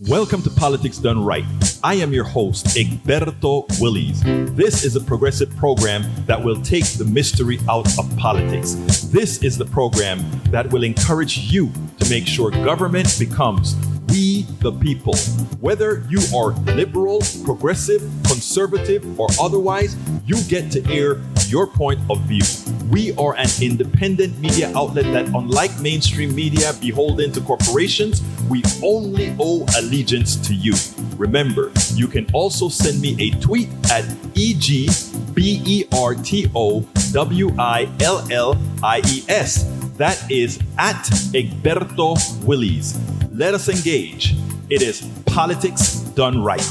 Welcome to Politics Done Right. I am your host, Egberto Willies. This is a progressive program that will take the mystery out of politics. This is the program that will encourage you to make sure government becomes we the people. Whether you are liberal, progressive, conservative, or otherwise, you get to air your point of view. We are an independent media outlet that, unlike mainstream media beholden to corporations, we only owe allegiance to you. Remember, you can also send me a tweet at EGBERTOWILLIES. That is at Egberto Willies. Let us engage. It is Politics Done Right.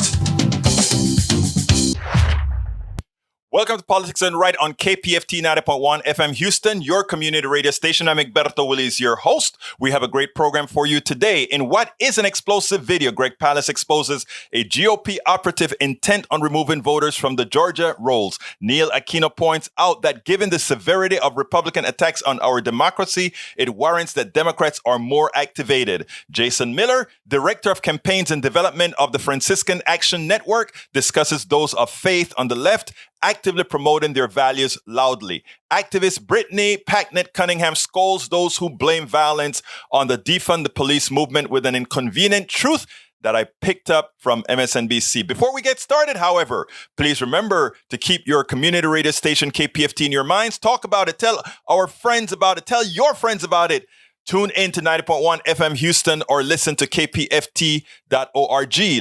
Welcome to Politics Done Right on KPFT 90.1 FM Houston, your community radio station. I'm Egberto Willies, your host. We have a great program for you today. In what is an explosive video, Greg Palast exposes a GOP operative intent on removing voters from the Georgia rolls. Neil Aquino points out that given the severity of Republican attacks on our democracy, it warrants that Democrats are more activated. Jason Miller, Director of Campaigns and Development of the Franciscan Action Network, discusses those of faith on the left actively promoting their values loudly. Activist Brittany Packnett-Cunningham scolds those who blame violence on the defund the police movement with an inconvenient truth that I picked up from MSNBC. Before we get started, however, please remember to keep your community radio station KPFT in your minds. Talk about it. Tell our friends about it. Tell your friends about it. Tune in to 90.1 FM Houston or listen to kpft.org.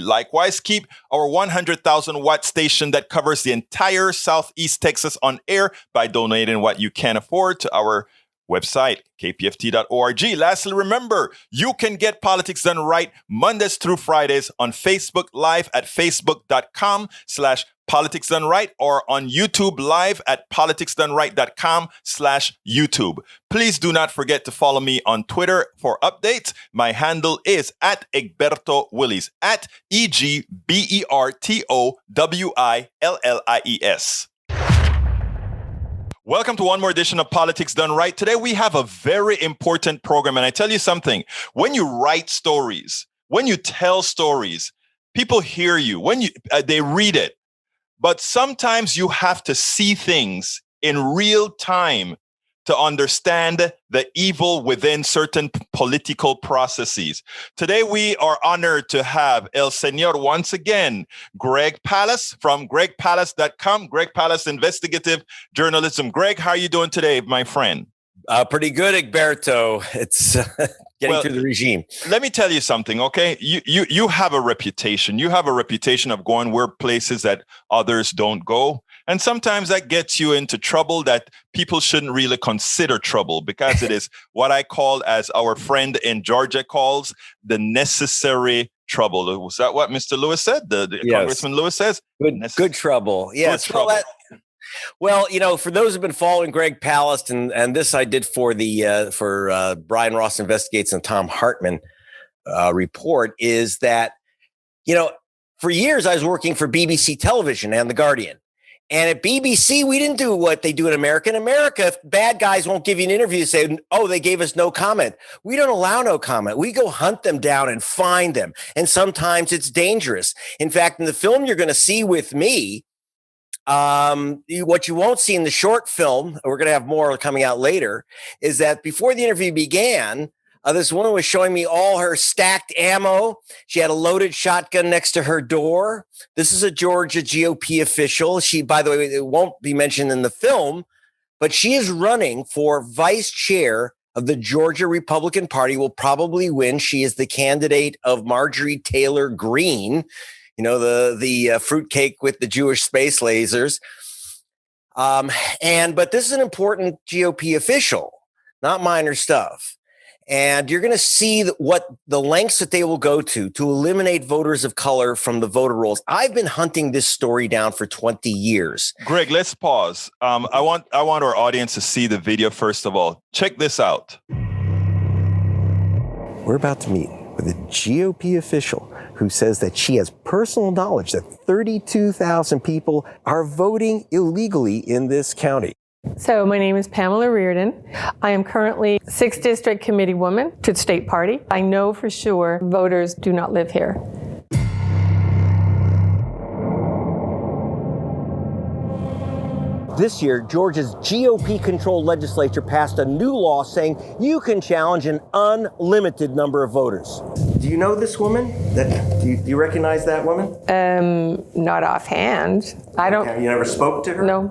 Likewise, keep our 100,000 watt station that covers the entire Southeast Texas on air by donating what you can afford to our website, kpft.org. Lastly, remember, you can get Politics Done Right Mondays through Fridays on Facebook Live at facebook.com/Politics Done Right or on YouTube Live at politicsdoneright.com/YouTube. Please do not forget to follow me on Twitter for updates. My handle is at Egberto Willies, at EGBERTOWILLIES. Welcome to one more edition of Politics Done Right. Today we have a very important program, and I tell you something, when you write stories, when you tell stories, people hear you, when they read it, but sometimes you have to see things in real time to understand the evil within certain political processes. Today, we are honored to have El Señor once again, Greg Palast from gregpalast.com, Greg Palast Investigative Journalism. Greg, how are you doing today, my friend? Pretty good, Egberto. It's getting through the regime. Let me tell you something, okay? You have a reputation. You have a reputation of going where places that others don't go. And sometimes that gets you into trouble that people shouldn't really consider trouble, because it is what I call, as our friend in Georgia calls, the necessary trouble. Was that what Mr. Lewis said? The yes. Congressman Lewis says? Good trouble. Yes. Good trouble. Well, you know, for those who've been following Greg Palast, and this I did for the Brian Ross Investigates and Tom Hartman report, is that, you know, for years I was working for BBC Television and The Guardian. And at BBC, we didn't do what they do in America. In America, if bad guys won't give you an interview, say, oh, they gave us no comment. We don't allow no comment. We go hunt them down and find them. And sometimes it's dangerous. In fact, in the film you're going to see with me, what you won't see in the short film, we're going to have more coming out later, is that before the interview began, this woman was showing me all her stacked ammo. She had a loaded shotgun next to her door. This is a Georgia GOP official. She, by the way, it won't be mentioned in the film, but she is running for vice chair of the Georgia Republican Party, will probably win. She is the candidate of Marjorie Taylor Greene, you know, the fruitcake with the Jewish space lasers. But this is an important GOP official, not minor stuff. And you're going to see what the lengths that they will go to eliminate voters of color from the voter rolls. I've been hunting this story down for 20 years. Greg, let's pause. I want our audience to see the video first of all. Check this out. We're about to meet with a GOP official who says that she has personal knowledge that 32,000 people are voting illegally in this county. So my name is Pamela Reardon. I am currently 6th District Committee woman to the state party. I know for sure voters do not live here. This year, Georgia's GOP-controlled legislature passed a new law saying you can challenge an unlimited number of voters. Do you know this woman? Do you recognize that woman? Not offhand. I don't. Okay, you never spoke to her? No.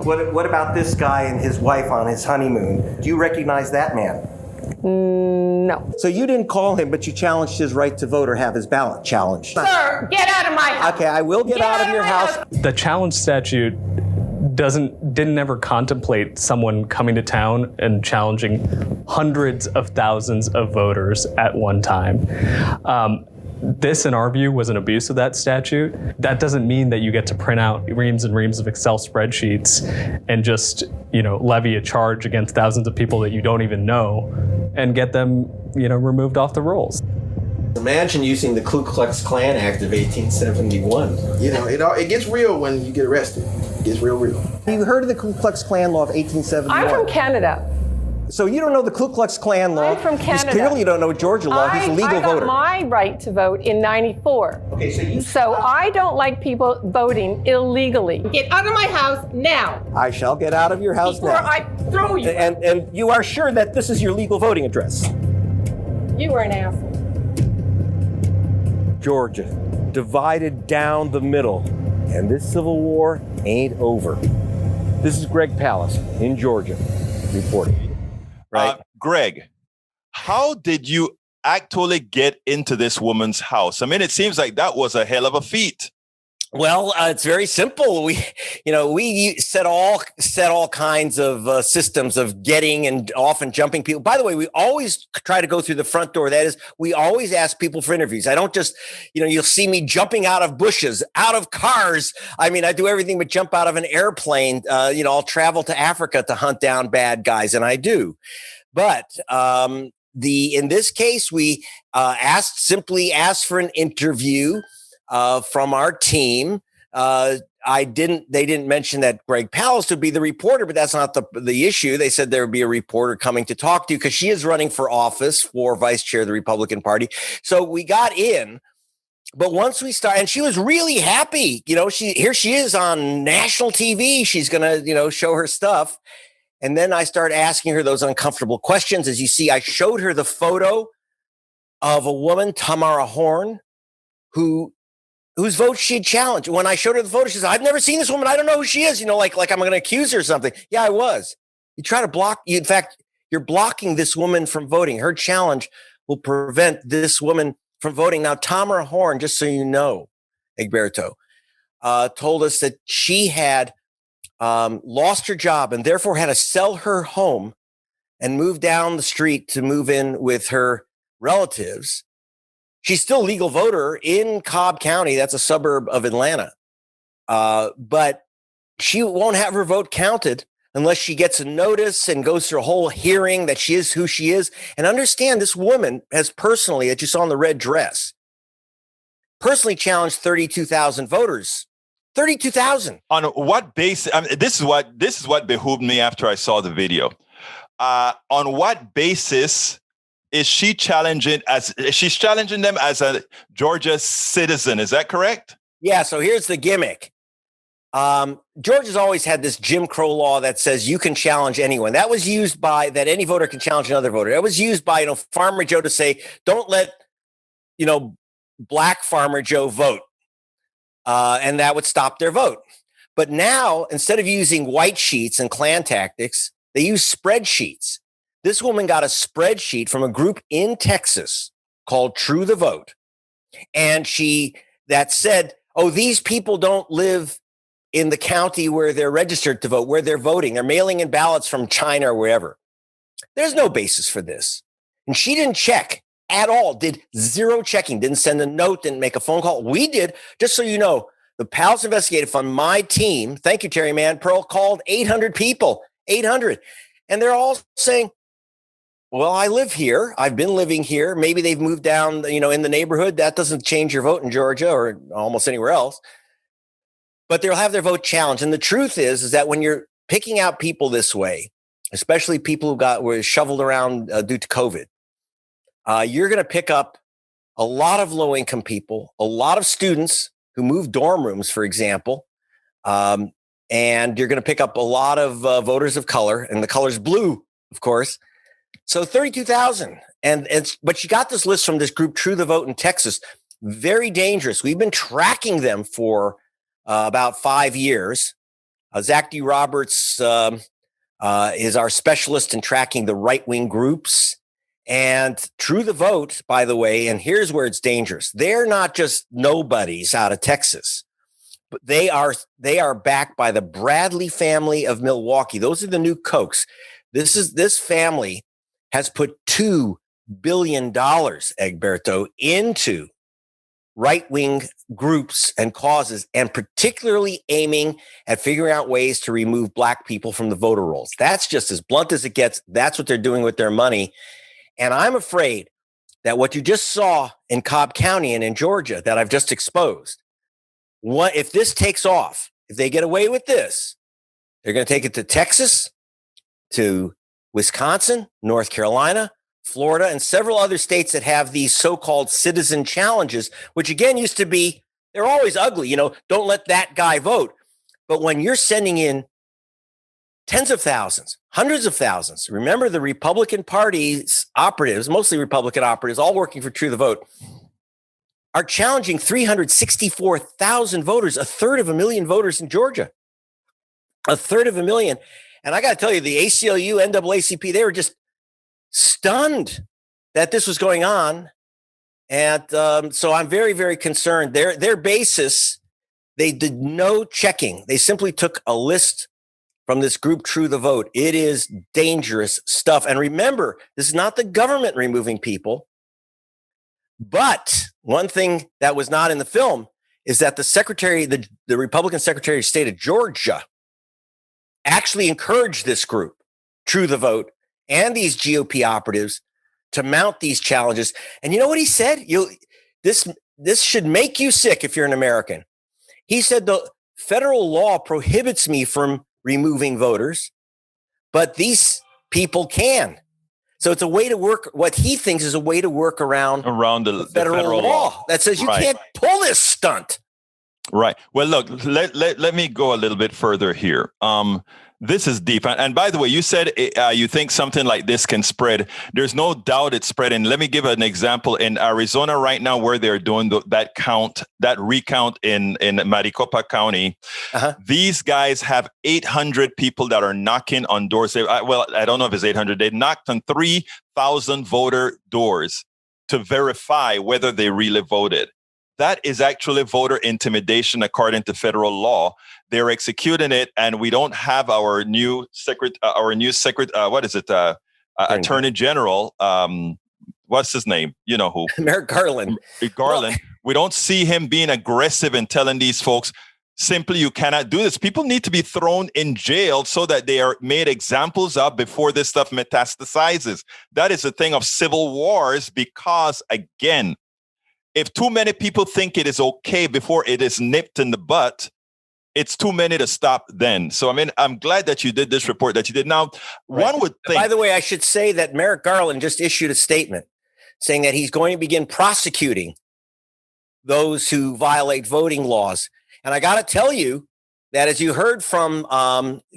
What about this guy and his wife on his honeymoon? Do you recognize that man? No. So you didn't call him, but you challenged his right to vote or have his ballot challenged. Sir, get out of my house. Okay, I will get out of your house. The challenge statute didn't ever contemplate someone coming to town and challenging hundreds of thousands of voters at one time. This, in our view, was an abuse of that statute. That doesn't mean that you get to print out reams and reams of Excel spreadsheets and just, levy a charge against thousands of people that you don't even know and get them, removed off the rolls. Imagine using the Ku Klux Klan Act of 1871. It gets real when you get arrested. It gets real. You heard of the Ku Klux Klan law of 1871? I'm from Canada. So you don't know the Ku Klux Klan law? I'm from Canada. You clearly don't know Georgia law. He's a legal voter. I got my right to vote in '94. Okay, So I don't like people voting illegally. Get out of my house now. I shall get out of your house Before now. I throw you. And you are sure that this is your legal voting address? You are an asshole. Georgia, divided down the middle, and this civil war ain't over. This is Greg Palast in Georgia reporting. Right. Greg, how did you actually get into this woman's house? I mean, it seems like that was a hell of a feat. Well, it's very simple. We set all kinds of systems of getting and often jumping people. By the way, we always try to go through the front door. That is, we always ask people for interviews. I don't just, you'll see me jumping out of bushes, out of cars. I mean, I do everything but jump out of an airplane. I'll travel to Africa to hunt down bad guys, and I do. But in this case, we simply asked for an interview from our team. They didn't mention that Greg Palast would be the reporter, but that's not the issue. They said there would be a reporter coming to talk to you because she is running for office for vice chair of the Republican Party. So we got in, but once we started, and she was really happy. Here she is on national TV. She's going to, show her stuff. And then I started asking her those uncomfortable questions. As you see, I showed her the photo of a woman, Tamara Horn, whose vote she had challenged. When I showed her the photo, she said, I've never seen this woman. I don't know who she is. Like I'm going to accuse her of something. Yeah, I was. You try to block. In fact, you're blocking this woman from voting. Her challenge will prevent this woman from voting. Now, Tamara Horn, just so you know, Egberto, told us that she had lost her job and therefore had to sell her home and move down the street to move in with her relatives. She's still a legal voter in Cobb County. That's a suburb of Atlanta. But she won't have her vote counted unless she gets a notice and goes through a whole hearing that she is who she is. And understand, this woman has personally, that you saw in the red dress, personally challenged 32,000 voters. 32,000. On what basis? I mean, this is what behooved me after I saw the video. On what basis is she challenging them as a Georgia citizen? Is that correct? Yeah. So here's the gimmick. Georgia's always had this Jim Crow law that says you can challenge anyone. That was used that any voter can challenge another voter. That was used by, Farmer Joe to say, don't let, Black Farmer Joe vote. And that would stop their vote. But now, instead of using white sheets and Klan tactics, they use spreadsheets. This woman got a spreadsheet from a group in Texas called True the Vote. And that said, these people don't live in the county where they're registered to vote, where they're voting. They're mailing in ballots from China or wherever. There's no basis for this. And she didn't check at all, did zero checking, didn't send a note, didn't make a phone call. We did, just so you know, the Palast Investigative Fund, my team, thank you, Terry Mann Pearl, called 800 people, 800. And they're all saying, well, I live here. I've been living here. Maybe they've moved down, in the neighborhood. That doesn't change your vote in Georgia or almost anywhere else. But they'll have their vote challenged. And the truth is that when you're picking out people this way, especially people who were shoveled around due to COVID, you're going to pick up a lot of low-income people, a lot of students who move dorm rooms, for example, and you're going to pick up a lot of voters of color, and the color's blue, of course. So 32,000. But you got this list from this group, True the Vote in Texas. Very dangerous. We've been tracking them for about 5 years. Zach D. Roberts is our specialist in tracking the right-wing groups. And True the Vote, by the way, and here's where it's dangerous. They're not just nobodies out of Texas, but they are backed by the Bradley family of Milwaukee. Those are the new Kochs. This family has put $2 billion, Egberto, into right-wing groups and causes, and particularly aiming at figuring out ways to remove Black people from the voter rolls. That's just as blunt as it gets. That's what they're doing with their money. And I'm afraid that what you just saw in Cobb County and in Georgia that I've just exposed, if this takes off, if they get away with this, they're going to take it to Texas, to Wisconsin, North Carolina, Florida, and several other states that have these so-called citizen challenges, which again used to be, they're always ugly, don't let that guy vote. But when you're sending in tens of thousands, hundreds of thousands, remember the Republican Party's operatives, mostly Republican operatives, all working for True the Vote, are challenging 364,000 voters, a third of a million voters in Georgia, a third of a million. And I got to tell you, the ACLU, NAACP, they were just stunned that this was going on. And so I'm very, very concerned. Their basis, they did no checking. They simply took a list from this group, True the Vote. It is dangerous stuff. And remember, this is not the government removing people. But one thing that was not in the film is that the Republican Secretary of State of Georgia actually encouraged this group, True the Vote, and these GOP operatives to mount these challenges. And you know what he said? This should make you sick if you're an American. He said the federal law prohibits me from removing voters, but these people can. So it's a way to work, what he thinks is a way to work around the federal law that says you can't pull this stunt. Right. Well, look, let me go a little bit further here. This is deep. And by the way, you said you think something like this can spread. There's no doubt it's spreading. Let me give an example. In Arizona right now, where they're doing that recount in Maricopa County, these guys have 800 people that are knocking on doors. I don't know if it's 800. They knocked on 3,000 voter doors to verify whether they really voted. That is actually voter intimidation according to federal law. They're executing it, and we don't have our new Attorney General. What's his name? You know who? Merrick Garland. Garland. We don't see him being aggressive and telling these folks, simply, you cannot do this. People need to be thrown in jail so that they are made examples of before this stuff metastasizes. That is a thing of civil wars because, again, if too many people think it is okay before it is nipped in the butt, it's too many to stop then. So, I mean, I'm glad that you did this report that you did. Now, one would think... By the way, I should say that Merrick Garland just issued a statement saying that he's going to begin prosecuting those who violate voting laws. And I got to tell you that, as you heard from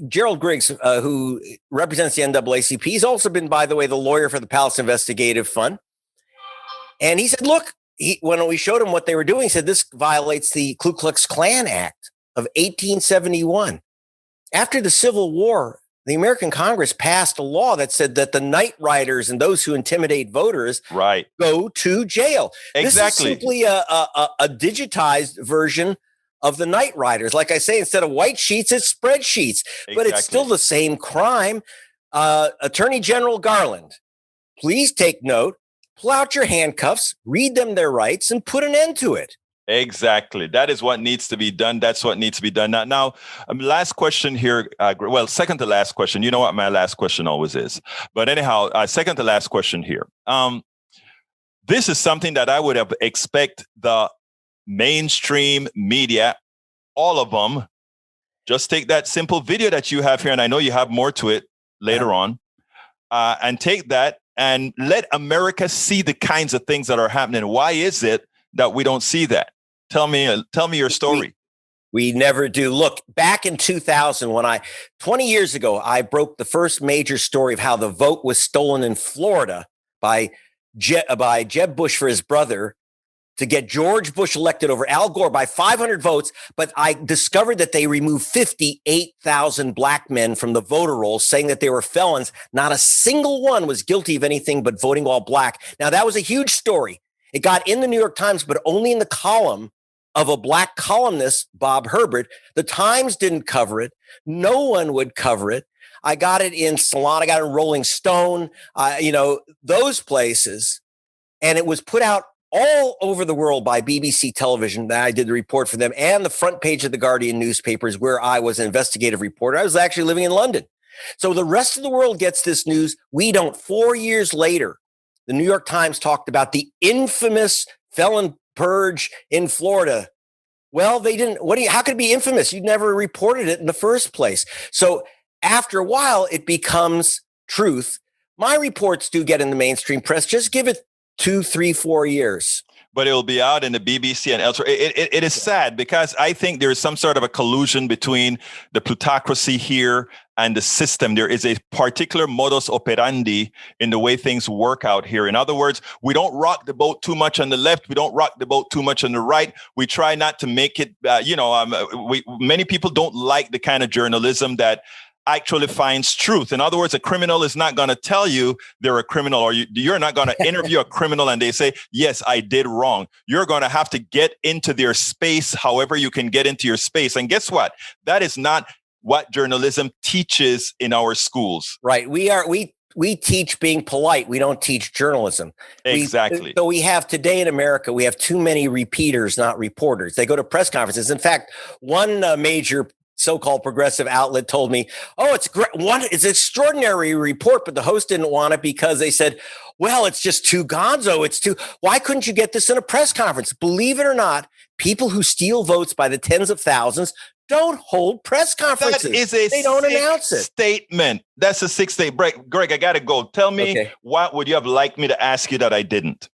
Gerald Griggs, who represents the NAACP, he's also been, by the way, the lawyer for the Palast Investigative Fund. And he said, look, when we showed him what they were doing, he said this violates the Ku Klux Klan Act of 1871. After the Civil War, the American Congress passed a law that said that the night riders and those who intimidate voters go to jail. Exactly. This is simply a digitized version of the night riders. Like I say, instead of white sheets, it's spreadsheets. Exactly. But it's still the same crime. Attorney General Garland, please take note. Pull out your handcuffs, read them their rights, and put an end to it. Exactly. That is what needs to be done. That's what needs to be done. Now, last question here. Well, second to last question. You know what my last question always is. But anyhow, second to last question here. This is something that I would have expect the mainstream media, all of them, just take that simple video that you have here, and I know you have more to it later on, and take that and let America see the kinds of things that are happening. Why is it that we don't see that? Tell me your story. We never do. Look, back in 2000, 20 years ago, I broke the first major story of how the vote was stolen in Florida by Jeb Bush for his brother to get George Bush elected over Al Gore by 500 votes. But I discovered that they removed 58,000 black men from the voter rolls, saying that they were felons. Not a single one was guilty of anything but voting while black. Now, that was a huge story. It got in the New York Times, but only in the column of a black columnist, Bob Herbert. The Times didn't cover it. No one would cover it. I got it in Salon. I got it in Rolling Stone, those places. And it was put out all over the world by BBC television. That I did the report for them, and the front page of the Guardian newspapers, where I was an investigative reporter. I was actually living in London. So the rest of the world gets this news. We don't. 4 years later, the New York Times talked about the infamous felon purge in Florida. Well, they didn't. How could it be infamous? You never reported it in the first place. So after a while, it becomes truth. My reports do get in the mainstream press. Just give it 2, 3, 4 years. But it will be out in the BBC and elsewhere. It is sad because I think there is some sort of a collusion between the plutocracy here and the system. There is a particular modus operandi in the way things work out here. In other words, we don't rock the boat too much on the left. We don't rock the boat too much on the right. We try not to make it, many people don't like the kind of journalism that actually finds truth. In other words, a criminal is not going to tell you they're a criminal, or you're not going to interview a criminal and they say, yes, I did wrong. You're going to have to get into their space, however you can get into your space. And guess what? That is not what journalism teaches in our schools. Right. We teach being polite. We don't teach journalism. Exactly. So we have today in America, we have too many repeaters, not reporters. They go to press conferences. In fact, one major so-called progressive outlet told me, it's great. It's an extraordinary report, but the host didn't want it because they said, well, it's just too gonzo. Why couldn't you get this in a press conference? Believe it or not, people who steal votes by the tens of thousands don't hold press conferences. They don't announce it. Statement. That's a 6-day break. Greg, I got to go. Tell me, What would you have liked me to ask you that I didn't?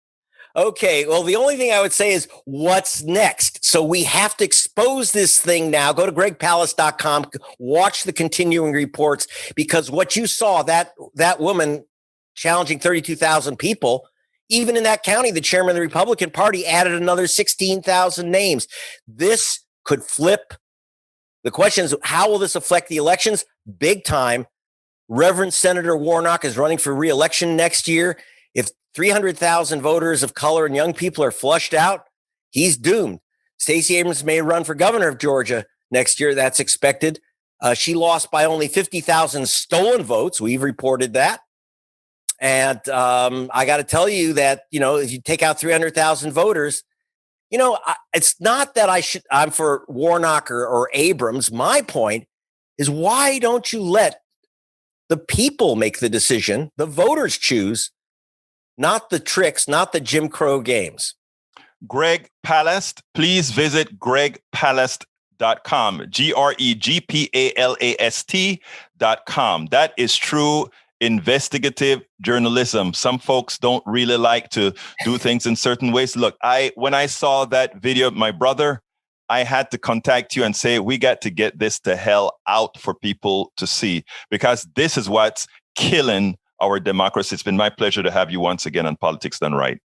Okay, well, the only thing I would say is what's next? So we have to expose this thing now. Go to gregpalast.com, watch the continuing reports, because what you saw, that woman challenging 32,000 people, even in that county, the chairman of the Republican Party added another 16,000 names. This could flip. The question is, how will this affect the elections? Big time. Reverend Senator Warnock is running for re-election next year. If 300,000 voters of color and young people are flushed out, he's doomed. Stacey Abrams may run for governor of Georgia next year. That's expected. She lost by only 50,000 stolen votes. We've reported that. And I got to tell you that, if you take out 300,000 voters, it's not that I'm for Warnock or Abrams. My point is, why don't you let the people make the decision? The voters choose. Not the tricks, not the Jim Crow games. Greg Palast, please visit gregpalast.com, gregpalast.com. That is true investigative journalism. Some folks don't really like to do things in certain ways. Look, when I saw that video of my brother, I had to contact you and say, we got to get this to hell out for people to see, because this is what's killing our democracy. It's been my pleasure to have you once again on Politics Done Right.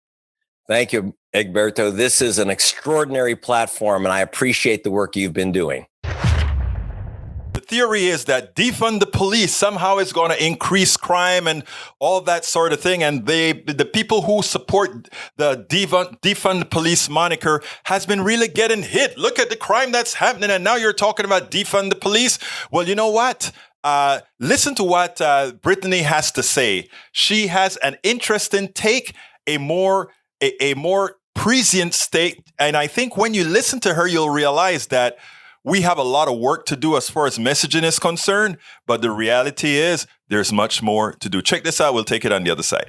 Thank you, Egberto. This is an extraordinary platform, and I appreciate the work you've been doing. The theory is that defund the police somehow is going to increase crime and all that sort of thing. And the people who support the defund the police moniker has been really getting hit. Look at the crime that's happening. And now you're talking about defund the police. Well, you know what? Listen to what Brittany has to say. She has an interesting take, a more prescient state. And I think when you listen to her, you'll realize that we have a lot of work to do as far as messaging is concerned. But the reality is there's much more to do. Check this out. We'll take it on the other side.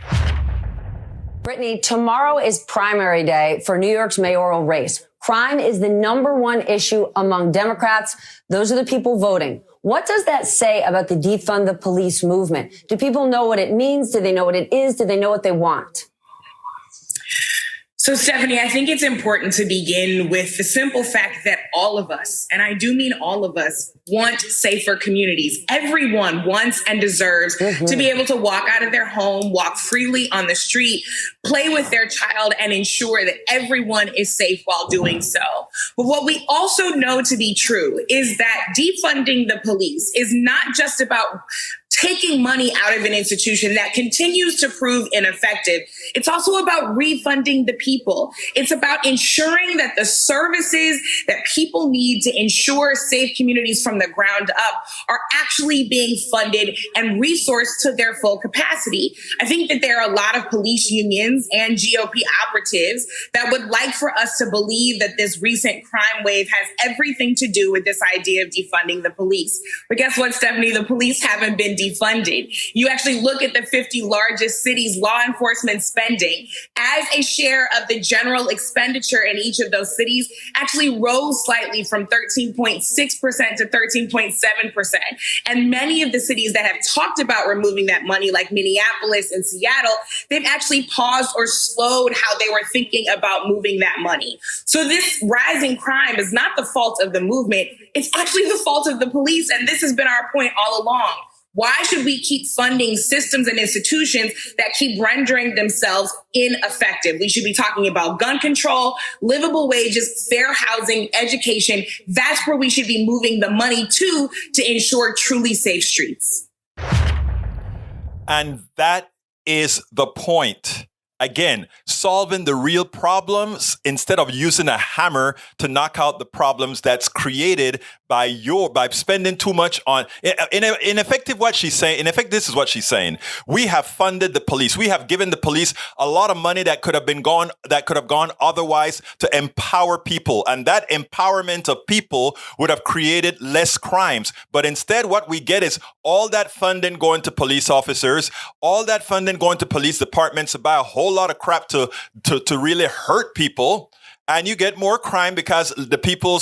Brittany, tomorrow is primary day for New York's mayoral race. Crime is the number one issue among Democrats. Those are the people voting. What does that say about the defund the police movement? Do people know what it means? Do they know what it is? Do they know what they want? So, Stephanie, I think it's important to begin with the simple fact that all of us, and I do mean all of us, want safer communities. Everyone wants and deserves to be able to walk out of their home, walk freely on the street, play with their child, and ensure that everyone is safe while doing so. But what we also know to be true is that defunding the police is not just about taking money out of an institution that continues to prove ineffective. It's also about refunding the people. It's about ensuring that the services that people need to ensure safe communities from the ground up are actually being funded and resourced to their full capacity. I think that there are a lot of police unions and GOP operatives that would like for us to believe that this recent crime wave has everything to do with this idea of defunding the police. But guess what, Stephanie? The police haven't been defunded. You actually look at the 50 largest cities' law enforcement spending as a share of the general expenditure in each of those cities actually rose slightly from 13.6% to 13.7%. And many of the cities that have talked about removing that money, like Minneapolis and Seattle, they've actually paused or slowed how they were thinking about moving that money. So this rising crime is not the fault of the movement. It's actually the fault of the police. And this has been our point all along. Why should we keep funding systems and institutions that keep rendering themselves ineffective? We should be talking about gun control, livable wages, fair housing, education. That's where we should be moving the money to ensure truly safe streets. And that is the point. Again, solving the real problems instead of using a hammer to knock out the problems that's created by spending too much on. In effect, this is what she's saying. We have funded the police. We have given the police a lot of money that could have gone otherwise to empower people, and that empowerment of people would have created less crimes. But instead, what we get is all that funding going to police officers, all that funding going to police departments to buy a whole lot of crap to really hurt people. And you get more crime because the people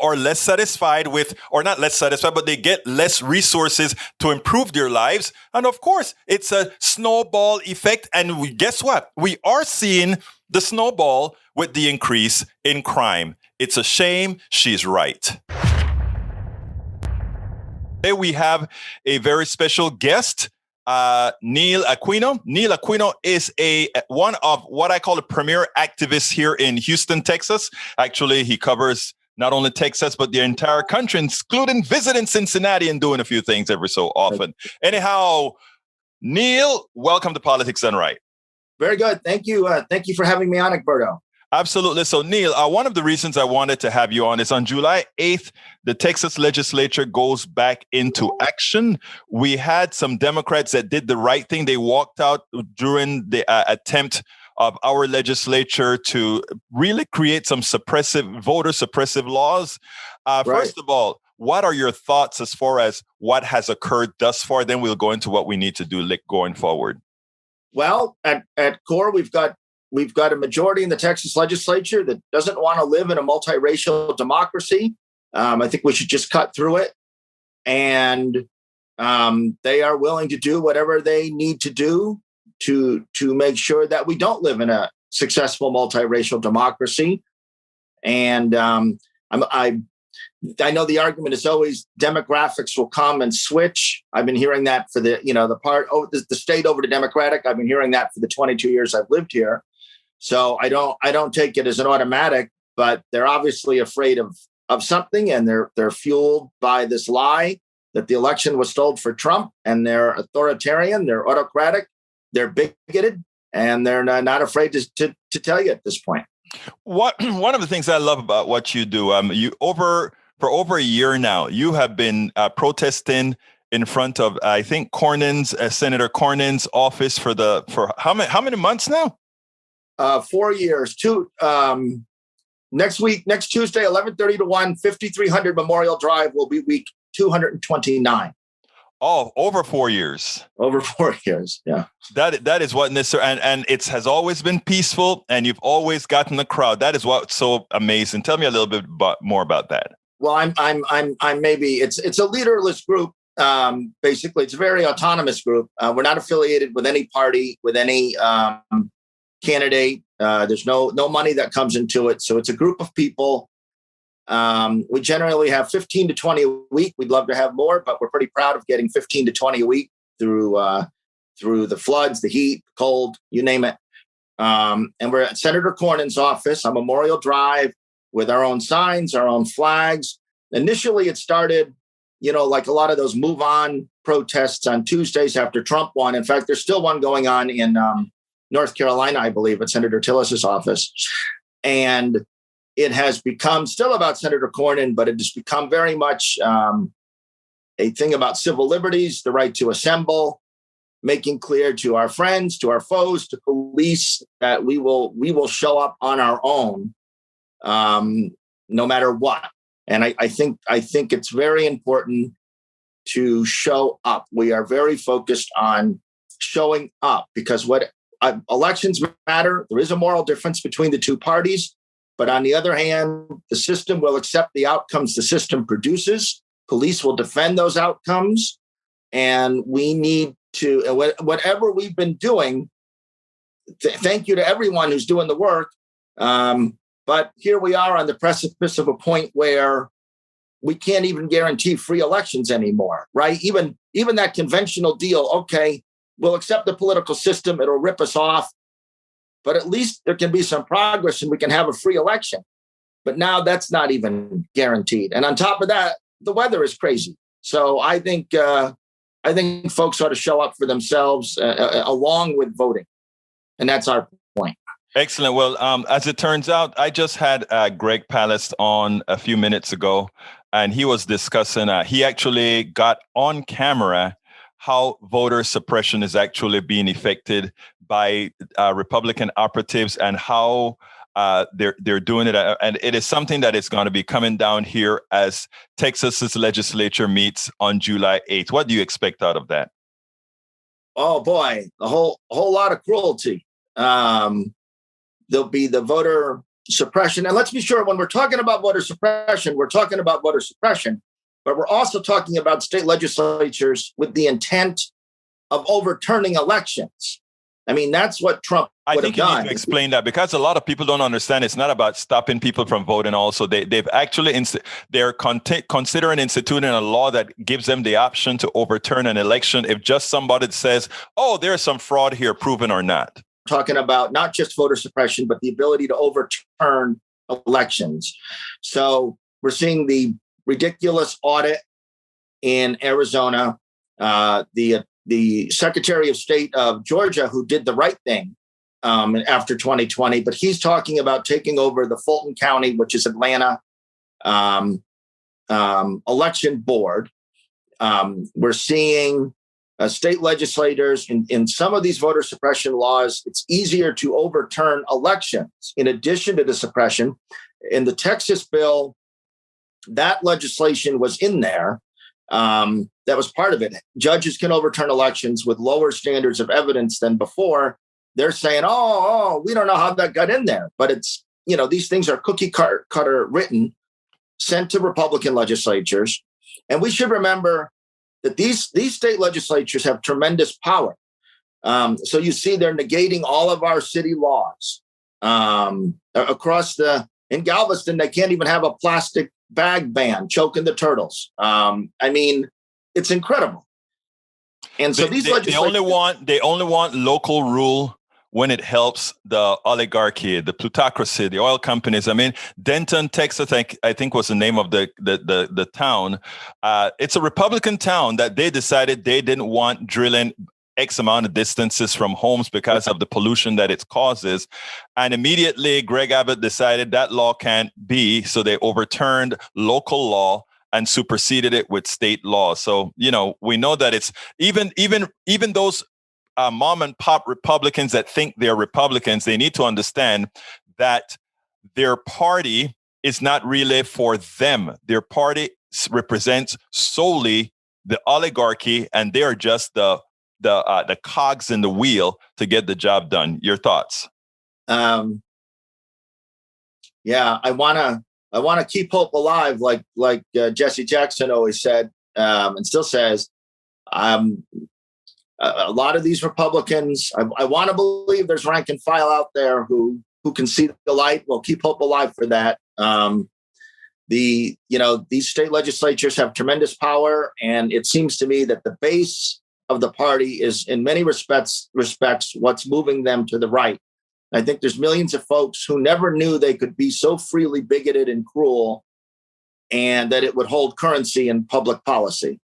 are less satisfied with, or not less satisfied, but they get less resources to improve their lives. And of course, it's a snowball effect. And guess what? We are seeing the snowball with the increase in crime. It's a shame. She's right. Today we have a very special guest. Neil Aquino. Neil Aquino is one of what I call the premier activists here in Houston, Texas. Actually, he covers not only Texas, but the entire country, including visiting Cincinnati and doing a few things every so often. Anyhow, Neil, welcome to Politics Done Right. Very good. Thank you. Thank you for having me on, Egberto. Absolutely. So, Neil, one of the reasons I wanted to have you on is on July 8th, the Texas legislature goes back into action. We had some Democrats that did the right thing. They walked out during the attempt of our legislature to really create some voter suppressive laws. Right. First of all, what are your thoughts as far as what has occurred thus far? Then we'll go into what we need to do going forward. Well, at core, we've got a majority in the Texas legislature that doesn't want to live in a multiracial democracy. I think we should just cut through it. And they are willing to do whatever they need to do to make sure that we don't live in a successful multiracial democracy. And I know the argument is always demographics will come and switch. I've been hearing that for the state over to Democratic. I've been hearing that for the 22 years I've lived here. So I don't take it as an automatic, but they're obviously afraid of something, and they're fueled by this lie that the election was stolen for Trump, and they're authoritarian, they're autocratic, they're bigoted, and they're not afraid to tell you at this point. One of the things I love about what you do, for over a year now, you have been protesting in front of, I think, Senator Cornyn's office for how many months now? 4 years. Next Tuesday, 11:30 to 1, 5300 Memorial Drive will be week 229. Oh, over 4 years. Over 4 years, yeah. That is what and it has always been peaceful, and you've always gotten the crowd. That is what's so amazing. Tell me a little bit more about that. Well, I'm maybe it's a leaderless group. Basically, it's a very autonomous group. We're not affiliated with any party, with any candidate. There's no money that comes into it. So it's a group of people. We generally have 15 to 20 a week. We'd love to have more, but we're pretty proud of getting 15 to 20 a week through the floods, the heat, cold, you name it. And we're at Senator Cornyn's office on Memorial Drive with our own signs, our own flags. Initially, it started, like a lot of those move on protests on Tuesdays after Trump won. In fact, there's still one going on in North Carolina, I believe, at Senator Tillis's office. And it has become still about Senator Cornyn, but it has become very much a thing about civil liberties, the right to assemble, making clear to our friends, to our foes, to police that we will show up on our own, no matter what. And I think it's very important to show up. We are very focused on showing up because elections matter. There is a moral difference between the two parties. But on the other hand, the system will accept the outcomes the system produces. Police will defend those outcomes. And we need to, whatever we've been doing, thank you to everyone who's doing the work. But here we are on the precipice of a point where we can't even guarantee free elections anymore, right? Even that conventional deal, okay, we'll accept the political system, it'll rip us off, but at least there can be some progress and we can have a free election. But now that's not even guaranteed. And on top of that, the weather is crazy. So I think folks ought to show up for themselves along with voting. And that's our point. Excellent. Well, as it turns out, I just had Greg Palast on a few minutes ago, and he was discussing, he actually got on camera how voter suppression is actually being effected by Republican operatives and how they're doing it. And it is something that is going to be coming down here as Texas's legislature meets on July 8th. What do you expect out of that? Oh, boy, a whole lot of cruelty. There'll be the voter suppression. And let's be sure, when we're talking about voter suppression, we're talking about voter suppression, but we're also talking about state legislatures with the intent of overturning elections. I mean, that's what Trump would have done. I think you need to explain that because a lot of people don't understand. It's not about stopping people from voting. Also, they've actually they're considering instituting a law that gives them the option to overturn an election if just somebody says, "Oh, there's some fraud here, proven or not." Talking about not just voter suppression, but the ability to overturn elections. So we're seeing the ridiculous audit in Arizona. The Secretary of State of Georgia, who did the right thing after 2020, but he's talking about taking over the Fulton County, which is Atlanta, election board. We're seeing state legislators in some of these voter suppression laws. It's easier to overturn elections in addition to the suppression. In the Texas bill, that legislation was in there. That was part of it. Judges can overturn elections with lower standards of evidence than before. They're saying, oh, we don't know how that got in there. But it's, these things are cookie cutter written, sent to Republican legislatures. And we should remember that these state legislatures have tremendous power. So you see they're negating all of our city laws. In Galveston, they can't even have a plastic bag ban, choking the turtles. I mean, it's incredible. And so these legislators, they only want local rule when it helps the oligarchy, the plutocracy, the oil companies. I mean, Denton, Texas, I think was the name of the town. It's a Republican town that they decided they didn't want drilling X amount of distances from homes because of the pollution that it causes. And immediately Greg Abbott decided that law can't be. So they overturned local law and superseded it with state law. So, we know that it's even those mom and pop Republicans that think they're Republicans, they need to understand that their party is not really for them. Their party represents solely the oligarchy, and they are just the cogs in the wheel to get the job done. Your thoughts? Yeah, I wanna keep hope alive, like Jesse Jackson always said, and still says. A lot of these Republicans, I want to believe there's rank and file out there who can see the light. We'll keep hope alive for that. These state legislatures have tremendous power, and it seems to me that the base of the party is, in many respects, what's moving them to the right. I think there's millions of folks who never knew they could be so freely bigoted and cruel, and that it would hold currency in public policy.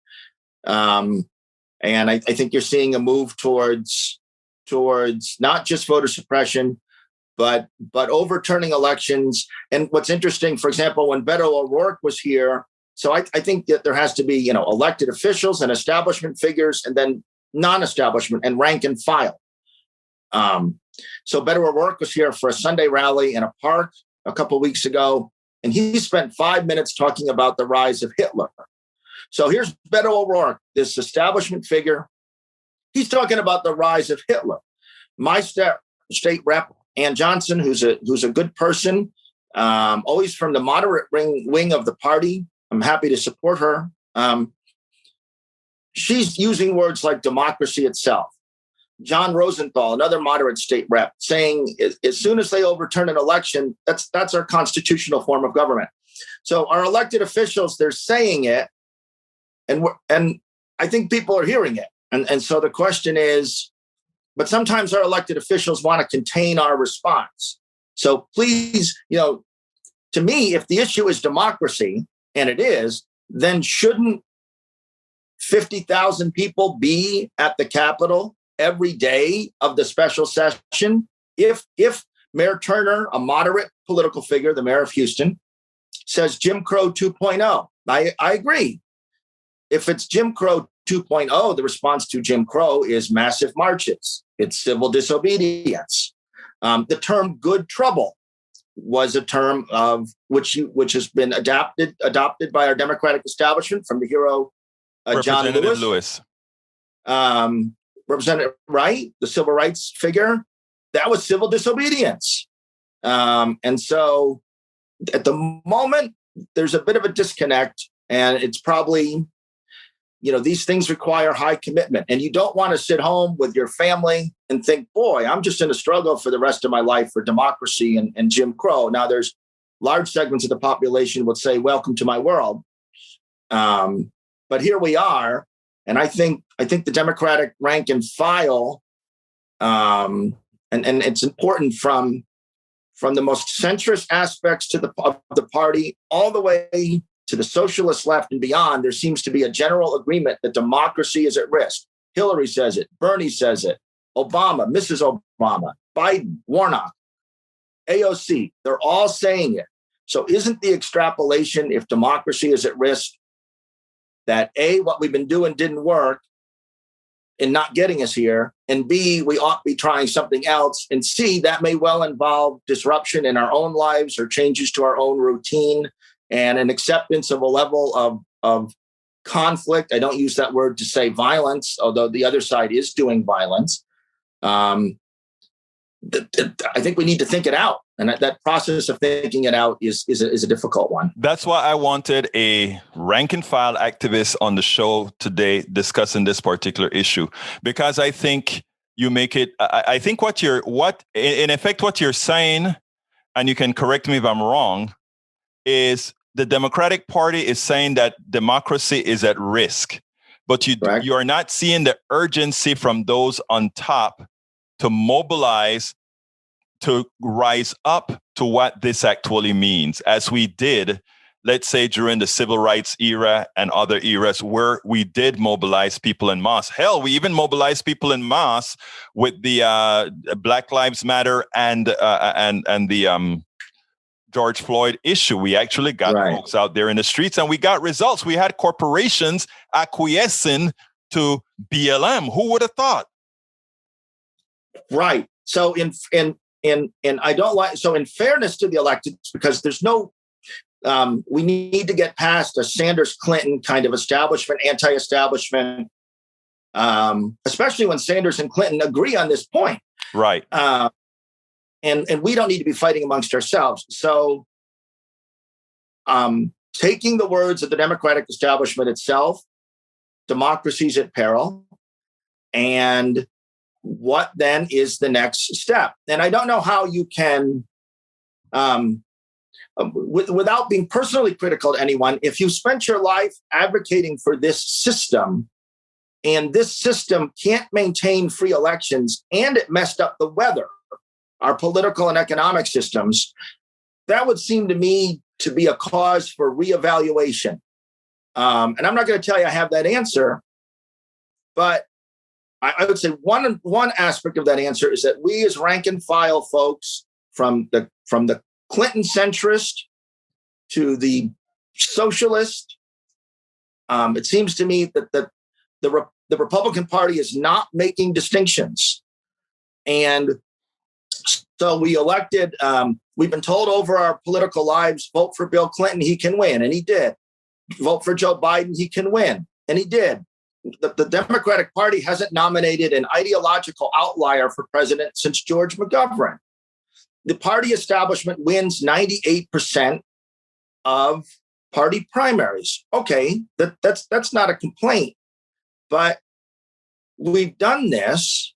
And I think you're seeing a move towards not just voter suppression, but overturning elections. And what's interesting, for example, when Beto O'Rourke was here, so I think that there has to be, elected officials and establishment figures, and then non-establishment and rank and file. So Beto O'Rourke was here for a Sunday rally in a park a couple of weeks ago, and he spent 5 minutes talking about the rise of Hitler. So here's Beto O'Rourke, this establishment figure. He's talking about the rise of Hitler. My state rep, Ann Johnson, who's a good person, always from the moderate wing of the party. I'm happy to support her. She's using words like democracy itself. John Rosenthal, another moderate state rep, saying as soon as they overturn an election, that's our constitutional form of government. So our elected officials, they're saying it. And I think people are hearing it. And so the question is, but sometimes our elected officials want to contain our response. So please, to me, if the issue is democracy, and it is, then shouldn't 50,000 people be at the Capitol every day of the special session? If Mayor Turner, a moderate political figure, the mayor of Houston, says Jim Crow 2.0, I agree. If it's Jim Crow 2.0, the response to Jim Crow is massive marches. It's civil disobedience. The term "good trouble" was a term of which has been adopted by our Democratic establishment from the hero John Lewis. Representative Wright, the civil rights figure, that was civil disobedience. And so at the moment, there's a bit of a disconnect, and it's probably, these things require high commitment, and you don't want to sit home with your family and think, boy, I'm just in a struggle for the rest of my life for democracy and Jim Crow. Now, there's large segments of the population would say, welcome to my world. But here we are. And I think the Democratic rank and file, and it's important from the most centrist aspects of the party all the way to the socialist left and beyond, there seems to be a general agreement that democracy is at risk. Hillary says it, Bernie says it, Obama, Mrs. Obama, Biden, Warnock, AOC, they're all saying it. So isn't the extrapolation, if democracy is at risk, that A, what we've been doing didn't work in not getting us here, and B, we ought to be trying something else, and C, that may well involve disruption in our own lives or changes to our own routine and an acceptance of a level of conflict. I don't use that word to say violence, although the other side is doing violence. I think we need to think it out. And that process of thinking it out is a difficult one. That's why I wanted a rank and file activist on the show today discussing this particular issue, because I think you make it. I think what you're saying, and you can correct me if I'm wrong, is the Democratic Party is saying that democracy is at risk, but you are not seeing the urgency from those on top to mobilize, to rise up to what this actually means, as we did, let's say, during the civil rights era and other eras where we did mobilize people en masse. Hell, we even mobilized people en masse with the Black Lives Matter and the George Floyd issue. We actually got folks out there in the streets, and we got results. We had corporations acquiescing to BLM. Who would have thought? Right. So I don't like, so in fairness to the elected, because there's no, we need to get past a Sanders Clinton kind of establishment, anti-establishment, especially when Sanders and Clinton agree on this point. Right. And we don't need to be fighting amongst ourselves. So taking the words of the Democratic establishment itself, democracy's at peril. And what then is the next step? And I don't know how you can, without being personally critical to anyone, if you spent your life advocating for this system and this system can't maintain free elections and it messed up the weather, our political and economic systems, that would seem to me to be a cause for reevaluation. And I'm not going to tell you I have that answer, but I would say one aspect of that answer is that we as rank and file folks, from the Clinton centrist to the socialist, it seems to me that the Republican Party is not making distinctions. And so we elected, we've been told over our political lives, vote for Bill Clinton, he can win, and he did. Vote for Joe Biden, he can win, and he did. The Democratic Party hasn't nominated an ideological outlier for president since George McGovern. The party establishment wins 98% of party primaries. Okay, that's not a complaint, but we've done this,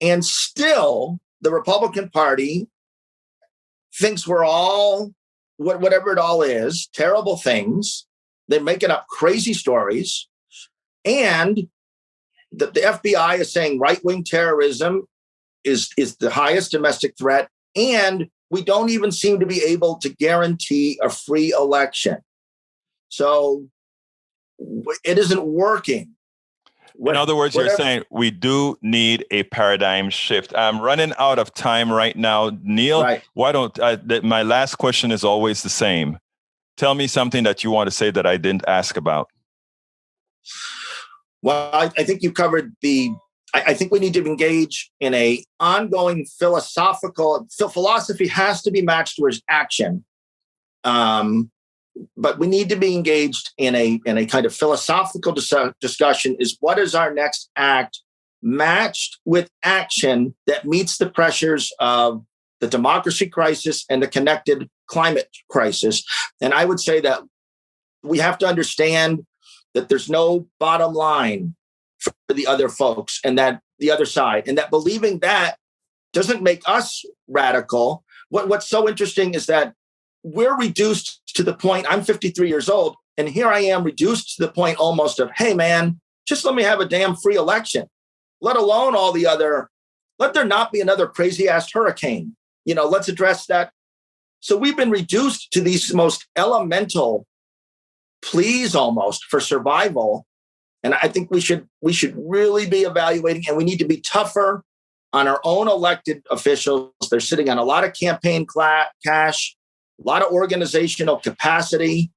and still the Republican Party thinks we're all, whatever it all is, terrible things. They're making up crazy stories. And the FBI is saying right-wing terrorism is the highest domestic threat. And we don't even seem to be able to guarantee a free election. So it isn't working. In other words, you're saying we do need a paradigm shift. I'm running out of time right now. Neil, right. Why don't my last question is always the same. Tell me something that you want to say that I didn't ask about. Well, I think you covered I think we need to engage in a ongoing philosophy has to be matched towards action. But we need to be engaged in a kind of philosophical discussion is what is our next act matched with action that meets the pressures of the democracy crisis and the connected climate crisis. And I would say that we have to understand that there's no bottom line for the other folks and that the other side, and that believing that doesn't make us radical. What's so interesting is that we're reduced to the point, I'm 53 years old, and here I am reduced to the point almost of, hey, man, just let me have a damn free election, let alone all the other, let there not be another crazy ass hurricane. Let's address that. So we've been reduced to these most elemental pleas almost for survival. And I think we should really be evaluating, and we need to be tougher on our own elected officials. They're sitting on a lot of campaign cash, a lot of organizational capacity.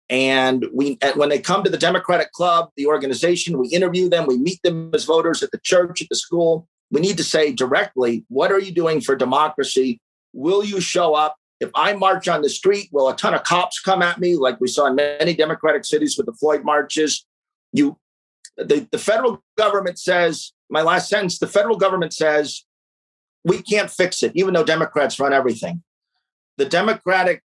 And when they come to the Democratic Club, the organization, we interview them, we meet them as voters at the church, at the school. We need to say directly, what are you doing for democracy? Will you show up? If I march on the street, will a ton of cops come at me like we saw in many Democratic cities with the Floyd marches? The federal government says, my last sentence, the federal government says, we can't fix it, even though Democrats run everything. The Democratic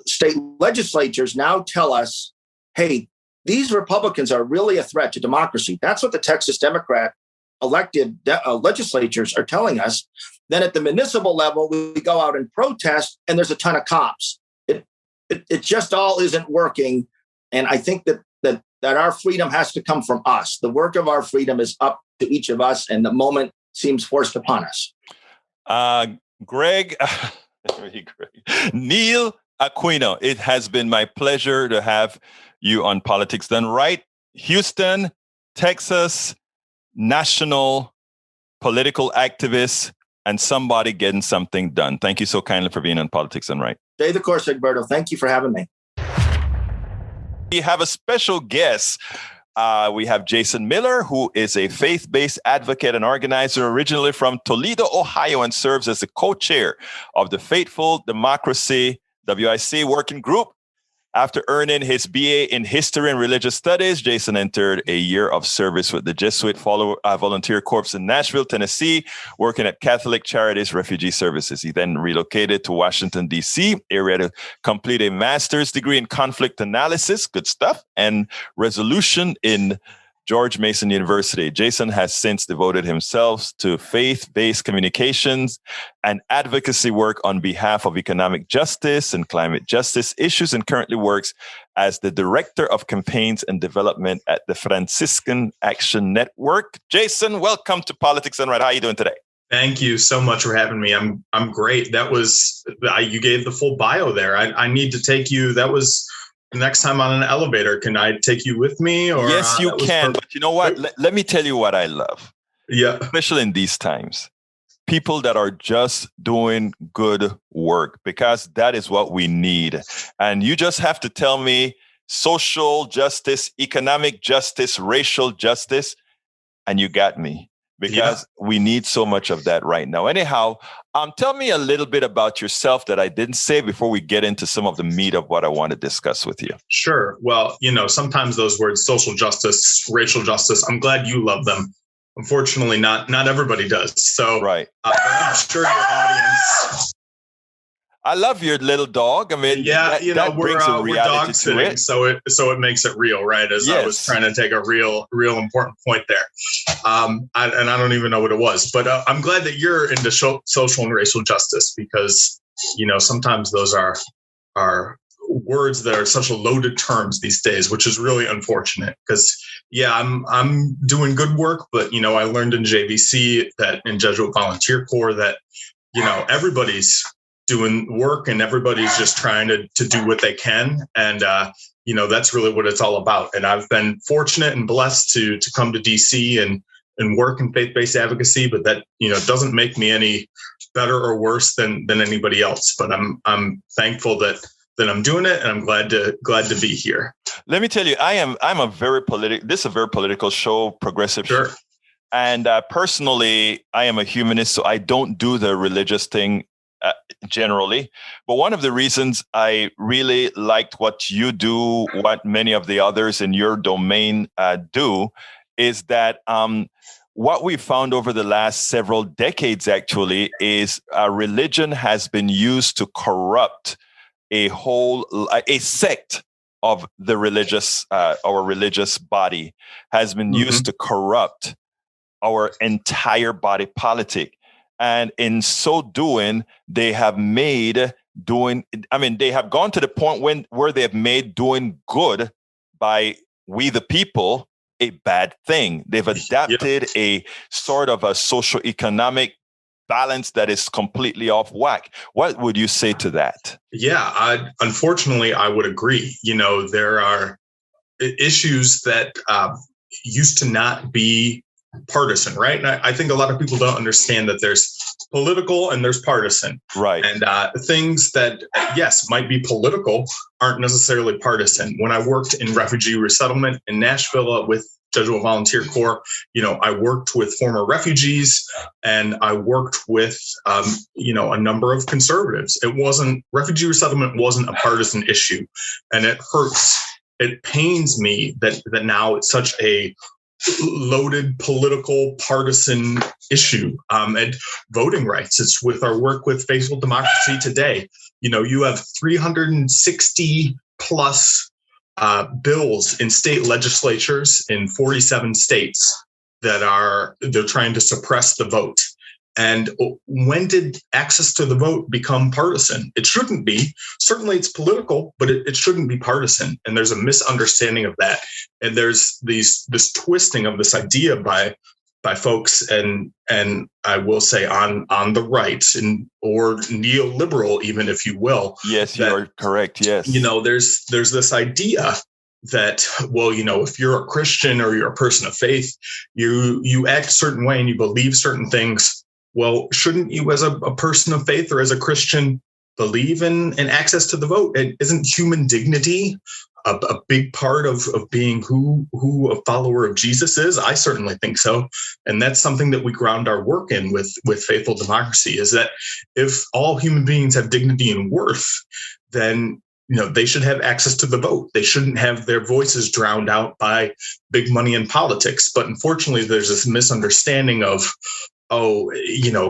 state legislatures now tell us, hey, these Republicans are really a threat to democracy. That's what the Texas Democrat elected legislatures are telling us. Then at the municipal level, we go out and protest, and there's a ton of cops. It just all isn't working. And I think that our freedom has to come from us. The work of our freedom is up to each of us, and the moment seems forced upon us. Greg, Neil Aquino, it has been my pleasure to have you on Politics Done Right. Houston, Texas, national political activist, and somebody getting something done. Thank you so kindly for being on Politics Done Right. Stay the course, Egberto. Thank you for having me. We have a special guest We have Jason Miller, who is a faith-based advocate and organizer originally from Toledo, Ohio, and serves as the co-chair of the Faithful Democracy WIC Working Group. After earning his BA in History and Religious Studies, Jason entered a year of service with the Jesuit Volunteer Corps in Nashville, Tennessee, working at Catholic Charities Refugee Services. He then relocated to Washington, D.C. area to complete a master's degree in conflict analysis, good stuff, and resolution in George Mason University. Jason has since devoted himself to faith-based communications and advocacy work on behalf of economic justice and climate justice issues, and currently works as the Director of Campaigns and Development at the Franciscan Action Network. Jason, welcome to Politics Done Right. How are you doing today? Thank you so much for having me. I'm great. That was, you gave the full bio there. I need to take you, that was... Next time on an elevator, can I take you with me? Or yes, you can. But you know what? Let me tell you what I love. Yeah. Especially in these times. People that are just doing good work, because that is what we need. And you just have to tell me social justice, economic justice, racial justice, and you got me. Because we need so much of that right now. Anyhow, tell me a little bit about yourself that I didn't say before we get into some of the meat of what I want to discuss with you. Sure. Well, sometimes those words, social justice, racial justice, I'm glad you love them. Unfortunately, not everybody does. So right. I'm sure your audience... I love your little dog. I mean, that brings a reality we're dog sitting, to it. So it makes it real, right? As I was trying to take a real important point there. And I don't even know what it was, but I'm glad that you're into social and racial justice, because, sometimes those are words that are such a loaded terms these days, which is really unfortunate because, I'm doing good work, but, I learned in JVC that in Jesuit Volunteer Corps that, everybody's doing work and everybody's just trying to do what they can. And, that's really what it's all about. And I've been fortunate and blessed to come to DC and work in faith-based advocacy, but that, doesn't make me any better or worse than anybody else. But I'm thankful that I'm doing it, and I'm glad to be here. Let me tell you, I'm a very this is a very political show, progressive show. And personally, I am a humanist, so I don't do the religious thing generally. But one of the reasons I really liked what you do, what many of the others in your domain do, is that what we found over the last several decades actually is religion has been used to corrupt a sect of the religious, our religious body has been used to corrupt our entire body politic. And in so doing, they have they have gone to the point where they have made doing good by we the people a bad thing. They've adapted a sort of a socio-economic balance that is completely off whack. What would you say to that? Yeah, unfortunately, I would agree. There are issues that used to not be partisan, right? And I think a lot of people don't understand that there's political and there's partisan. Right. And things that, yes, might be political aren't necessarily partisan. When I worked in refugee resettlement in Nashville with Jesuit Volunteer Corps, I worked with former refugees and I worked with, a number of conservatives. Refugee resettlement wasn't a partisan issue. And it hurts. It pains me that now it's such a loaded political partisan issue. And voting rights, it's with our work with Faithful Democracy Today. You have 360 plus bills in state legislatures in 47 states they're trying to suppress the vote. And when did access to the vote become partisan? It shouldn't be. Certainly it's political, but it shouldn't be partisan. And there's a misunderstanding of that. And there's this twisting of this idea by folks and I will say on the right or neoliberal, even if you will. Yes, you are correct. Yes. There's this idea that, if you're a Christian or you're a person of faith, you act a certain way and you believe certain things. Well, shouldn't you as a person of faith or as a Christian believe in access to the vote? Isn't human dignity a big part of being who a follower of Jesus is? I certainly think so. And that's something that we ground our work in with Faithful Democracy, is that if all human beings have dignity and worth, then they should have access to the vote. They shouldn't have their voices drowned out by big money in politics. But unfortunately, there's this misunderstanding of,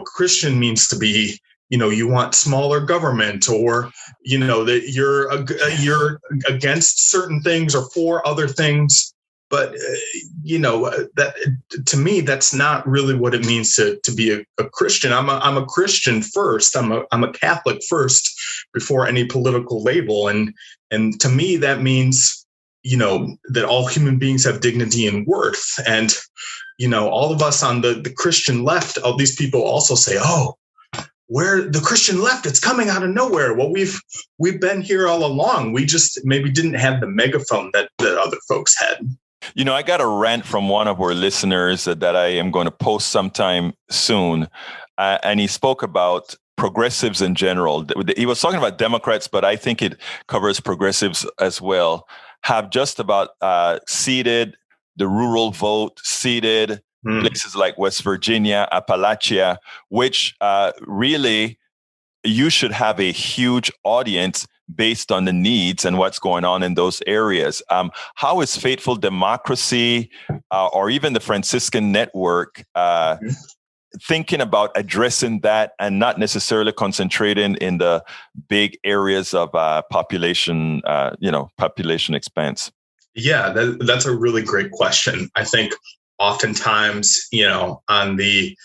Christian means to be, you want smaller government, or, that you're against certain things or for other things. But, that to me, that's not really what it means to be a Christian. I'm a Christian first. I'm a Catholic first before any political label. And to me, that means, that all human beings have dignity and worth. And, all of us on the Christian left, all these people also say, where the Christian left, it's coming out of nowhere. Well, we've been here all along. We just maybe didn't have the megaphone that other folks had. I got a rant from one of our listeners that I am going to post sometime soon. And he spoke about progressives in general. He was talking about Democrats, but I think it covers progressives as well, have just about ceded the rural vote, ceded places like West Virginia, Appalachia, which really you should have a huge audience based on the needs and what's going on in those areas. How is Faithful Democracy or even the Franciscan Network thinking about addressing that and not necessarily concentrating in the big areas of population expanse? Yeah, that's a really great question. I think oftentimes, on the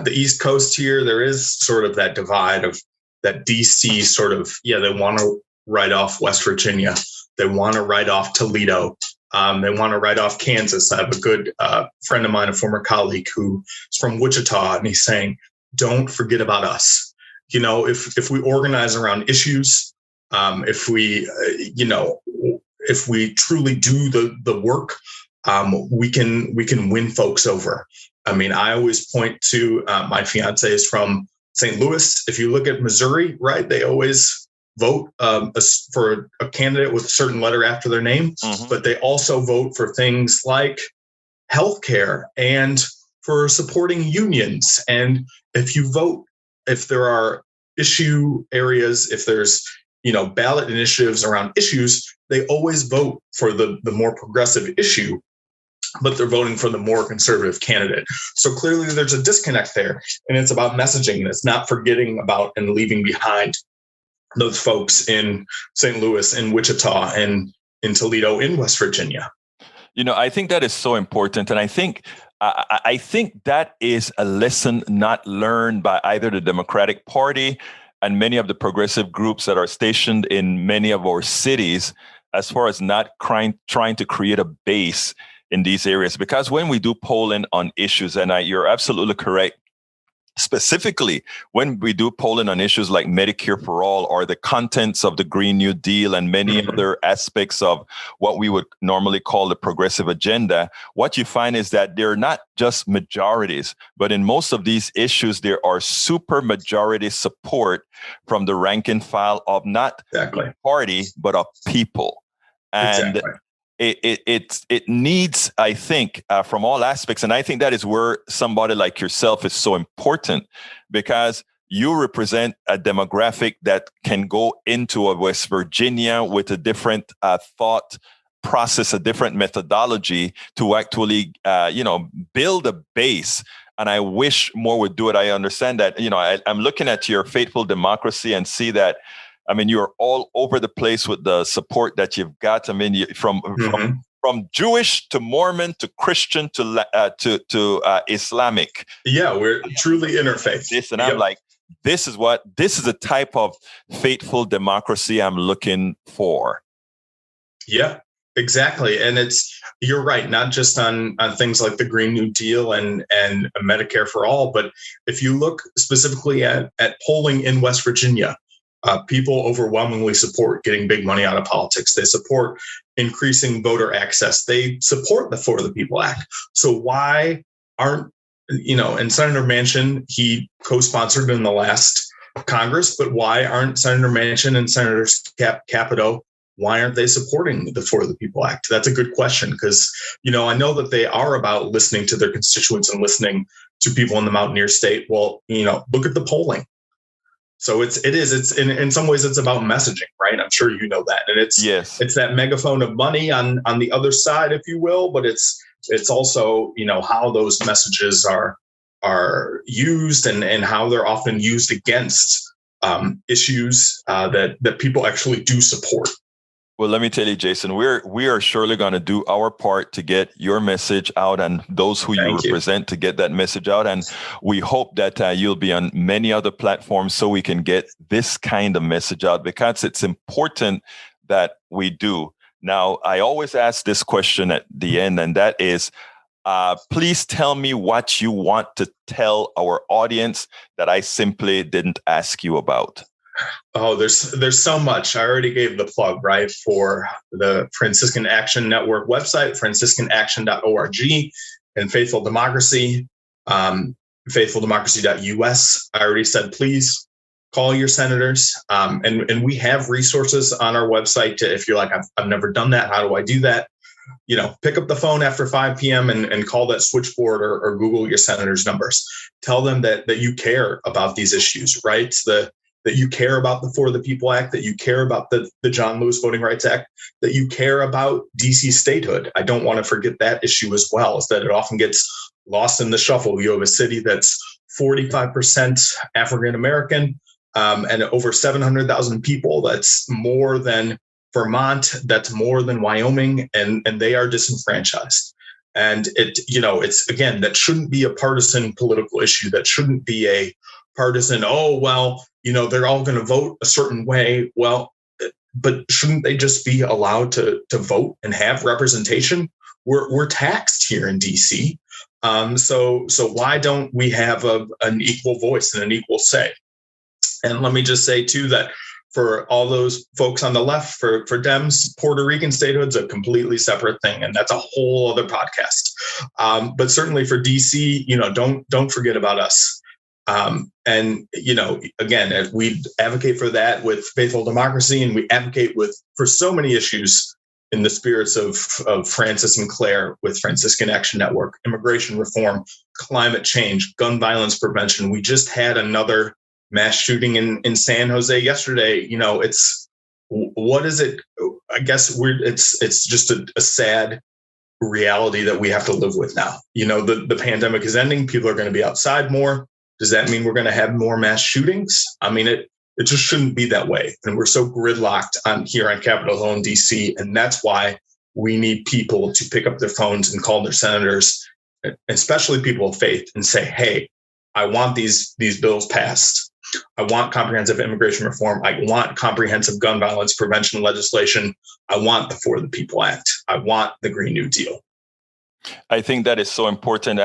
East Coast here, there is sort of that divide of that DC sort of, they want to write off West Virginia. They want to write off Toledo. They want to write off Kansas. I have a good friend of mine, a former colleague who's from Wichita, and he's saying, don't forget about us. If we organize around issues, if we truly do the work, we can win folks over. I mean, I always point to my fiance is from St. Louis. If you look at Missouri, right, they always vote for a candidate with a certain letter after their name, but they also vote for things like healthcare and for supporting unions. And if you vote, if there are issue areas, if there's ballot initiatives around issues, they always vote for the more progressive issue, but they're voting for the more conservative candidate. So clearly there's a disconnect there, and it's about messaging. And it's not forgetting about and leaving behind those folks in St. Louis, in Wichita, and in Toledo, in West Virginia. I think that is so important. And I think that is a lesson not learned by either the Democratic Party and many of the progressive groups that are stationed in many of our cities, as far as not trying to create a base in these areas. Because when we do polling on issues, and you're absolutely correct, specifically when we do polling on issues like Medicare for all or the contents of the Green New Deal and many other aspects of what we would normally call the progressive agenda, what you find is that they're not just majorities, but in most of these issues, there are super majority support from the rank and file of not a party, but of people. And it needs, I think, from all aspects. And I think that is where somebody like yourself is so important, because you represent a demographic that can go into a West Virginia with a different thought process, a different methodology to actually, build a base. And I wish more would do it. I understand that, I'm looking at your Faithful Democracy and see that, you're all over the place with the support that you've got. From Jewish to Mormon to Christian to Islamic. Yeah, we're truly interfaith. And I'm like, this is the type of Faithful Democracy I'm looking for. Yeah, exactly. And you're right, not just on things like the Green New Deal and Medicare for all, but if you look specifically at polling in West Virginia, people overwhelmingly support getting big money out of politics. They support increasing voter access. They support the For the People Act. So why aren't, and Senator Manchin, he co-sponsored in the last Congress, but why aren't Senator Manchin and Senator Capito why aren't they supporting the For the People Act? That's a good question because, I know that they are about listening to their constituents and listening to people in the Mountaineer State. Well, look at the polling. So it's in some ways it's about messaging, right? I'm sure you know that. And it's that megaphone of money on the other side, if you will, but it's also, how those messages are used and how they're often used against issues that people actually do support. Well, let me tell you, Jason, we are surely going to do our part to get your message out and those who you represent to get that message out. And we hope that you'll be on many other platforms so we can get this kind of message out because it's important that we do. Now, I always ask this question at the end, and that is, please tell me what you want to tell our audience that I simply didn't ask you about. Oh, there's so much. I already gave the plug, right, for the Franciscan Action Network website, franciscanaction.org, and Faithful Democracy, faithfuldemocracy.us. I already said, please call your senators. And we have resources on our website if you're like, I've never done that. How do I do that? Pick up the phone after 5 p.m. and call that switchboard or Google your senators' numbers. Tell them that you care about these issues, right? That you care about the For the People Act, that you care about the John Lewis Voting Rights Act, that you care about DC statehood. I don't want to forget that issue as well, is that it often gets lost in the shuffle. You have a city that's 45% African-American and over 700,000 people. That's more than Vermont, that's more than Wyoming, and they are disenfranchised. And it's again, that shouldn't be a partisan political issue. That shouldn't be a partisan, they're all going to vote a certain way. Well, but shouldn't they just be allowed to vote and have representation? We're taxed here in DC. So why don't we have an equal voice and an equal say? And let me just say too, that for all those folks on the left, for Dems, Puerto Rican statehood's a completely separate thing, and that's a whole other podcast. But certainly for DC, don't forget about us. And again, we advocate for that with Faithful Democracy, and we advocate for so many issues in the spirits of Francis and Claire with Franciscan Action Network, immigration reform, climate change, gun violence prevention. We just had another mass shooting in San Jose yesterday. What is it? I guess it's just a sad reality that we have to live with now. The pandemic is ending. People are going to be outside more. Does that mean we're going to have more mass shootings? I mean, it just shouldn't be that way. And we're so gridlocked here on Capitol Hill in DC. And that's why we need people to pick up their phones and call their senators, especially people of faith, and say, hey, I want these bills passed. I want comprehensive immigration reform. I want comprehensive gun violence prevention legislation. I want the For the People Act. I want the Green New Deal. I think that is so important.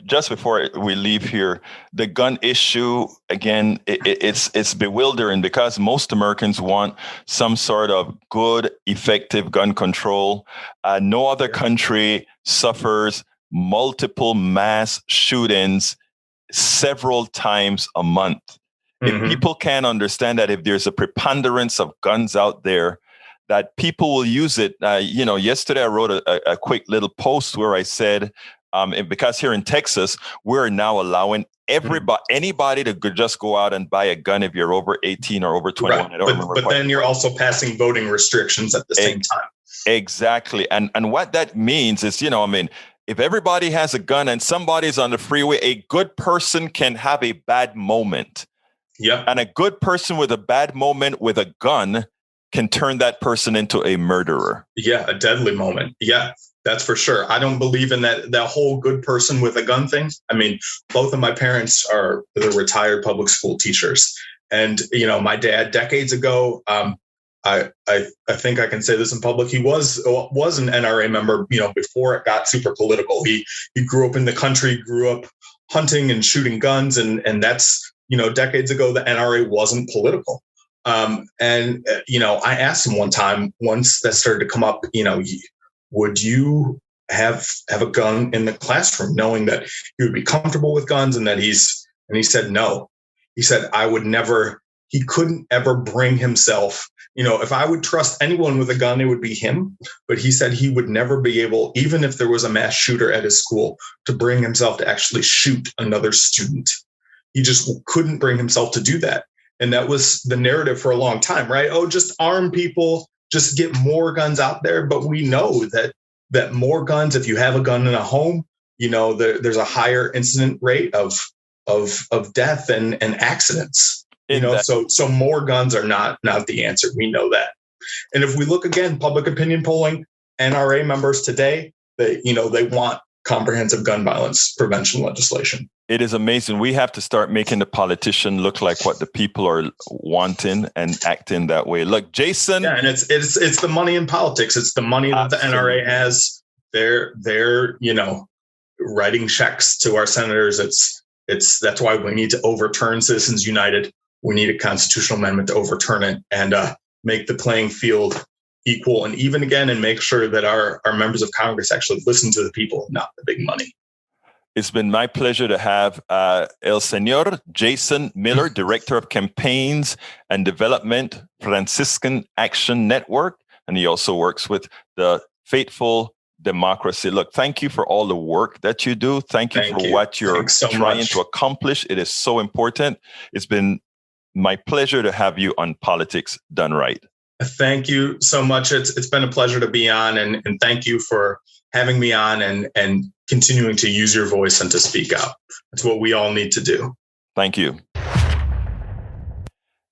Just before we leave here, the gun issue, again, it's bewildering because most Americans want some sort of good, effective gun control. No other country suffers multiple mass shootings several times a month. Mm-hmm. If people can't understand that if there's a preponderance of guns out there, that people will use it. Yesterday I wrote a quick little post where I said, because here in Texas, we're now allowing anybody to just go out and buy a gun if you're over 18 or over 21. Right. But then you're also passing voting restrictions at the same time. Exactly. And what that means is, if everybody has a gun and somebody's on the freeway, a good person can have a bad moment. Yeah. And a good person with a bad moment with a gun can turn that person into a murderer. Yeah, a deadly moment. Yeah, that's for sure. I don't believe in that whole good person with a gun thing. I mean, both of my parents are retired public school teachers. And, my dad, decades ago, I think I can say this in public, he was an NRA member, before it got super political. He grew up in the country, grew up hunting and shooting guns. And that's, decades ago, the NRA wasn't political. I asked him one time, once that started to come up, would you have a gun in the classroom, knowing that he would be comfortable with guns and he said, no. He said, I would never he couldn't ever bring himself. If I would trust anyone with a gun, it would be him. But he said he would never be able, even if there was a mass shooter at his school, to bring himself to actually shoot another student. He just couldn't bring himself to do that. And that was the narrative for a long time, right? Oh, just arm people, just get more guns out there. But we know that more guns, if you have a gun in a home, there's a higher incident rate of death and accidents. So more guns are not the answer. We know that. And if we look again, public opinion polling, NRA members today, they want comprehensive gun violence prevention legislation. It is amazing. We have to start making the politician look like what the people are wanting and acting that way. Look, Jason. Yeah, and it's the money in politics. It's the money that the NRA has. They're writing checks to our senators. That's why we need to overturn Citizens United. We need a constitutional amendment to overturn it and make the playing field equal and even again, and make sure that our members of Congress actually listen to the people, not the big money. It's been my pleasure to have El Señor Jason Miller, Director of Campaigns and Development, Franciscan Action Network, and he also works with the Faithful Democracy. Look, thank you for all the work that you do. Thank you for what you're trying to accomplish. It is so important. It's been my pleasure to have you on Politics Done Right. Thank you so much. It's been a pleasure to be on, and thank you for having me on and continuing to use your voice and to speak out. That's what we all need to do. Thank you.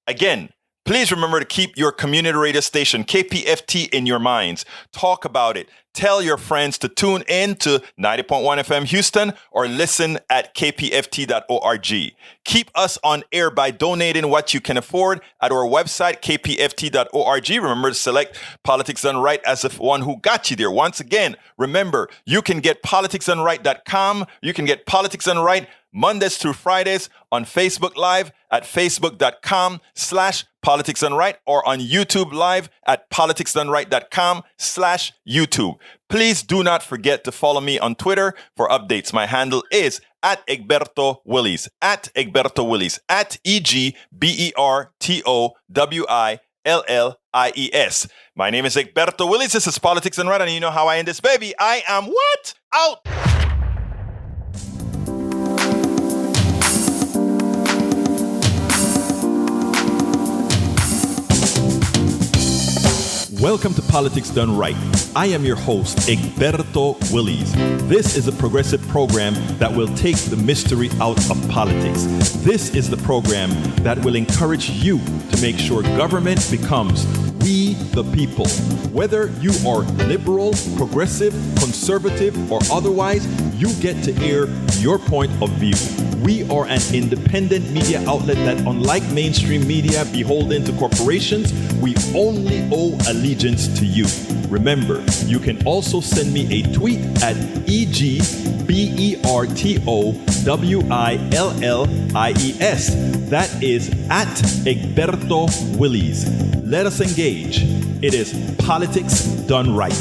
Again, please remember to keep your community radio station, KPFT, in your minds. Talk about it. Tell your friends to tune in to 90.1 FM Houston or listen at kpft.org. Keep us on air by donating what you can afford at our website, kpft.org. Remember to select Politics Done Right as the one who got you there. Once again, remember, you can get politicsdoneright.com. You can get Politics Done Right Mondays through Fridays on Facebook Live at facebook.com/Politics Done Right or on YouTube Live at politicsdoneright.com/YouTube. Please do not forget to follow me on Twitter for updates. My handle is at Egberto Willies, at Egberto Willies, at EGBERTOWILLIES. My name is Egberto Willies. This is Politics Done Right, and you know how I end this baby. I am what? Out. Welcome to Politics Done Right. I am your host, Egberto Willies. This is a progressive program that will take the mystery out of politics. This is the program that will encourage you to make sure government becomes we the people. Whether you are liberal, progressive, conservative, or otherwise, you get to air your point of view. We are an independent media outlet that, unlike mainstream media beholden to corporations, we only owe allegiance to you. Remember, you can also send me a tweet at EGBERTOWILLIES. That is at Egberto Willies. Let us engage. It is Politics Done Right.